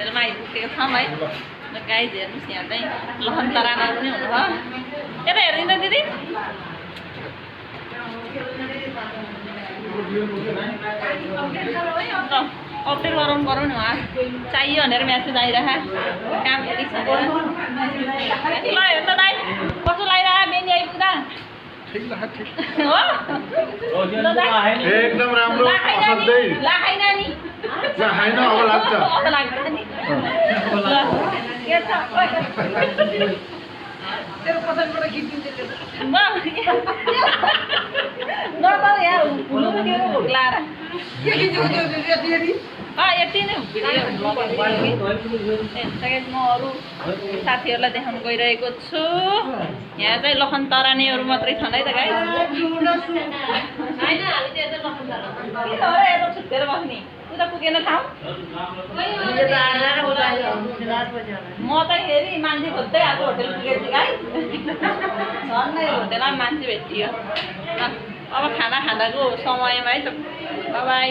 होटलमा आइपुगेको छौँ है। ल गाइज हेर्नुहोस् यहाँ चाहिँ लहन्तरामा पनि हुनुभयो। यता हेरिदिनु त दिदी। अपडेट गरौँ न उहाँ चाहियो भनेर म्यासेज आइरहेको काम हेरिसकेर। ल हेर्नु त दाइ कस्तो लागिरहेको मेनी आइपुग्दा हो एकदम राम्रो असाध्यै ला खाइन नि खाइन अब लाग्छ अब लाग्छ नि के छ तेरो पसलबाट खिचिदिन्छु म न त यहाँ हुनु पनि भोक लाएर के खिच्नु यति यति नै म अरू साथीहरूलाई देखाउनु गइरहेको छु। यहाँ चाहिँ लखनतरानीहरू मात्रै छन् है त गाइस। यता छुट्टेर बस्ने उता पुगेन ठाउँ म त हेरि मान्छे खोज्दै आएको होटेल पुगेको थिएँ गाइस। झन्नै होटेलमा मान्छे भेटियो। अब खाना खाँदाको समयमा है त बाई।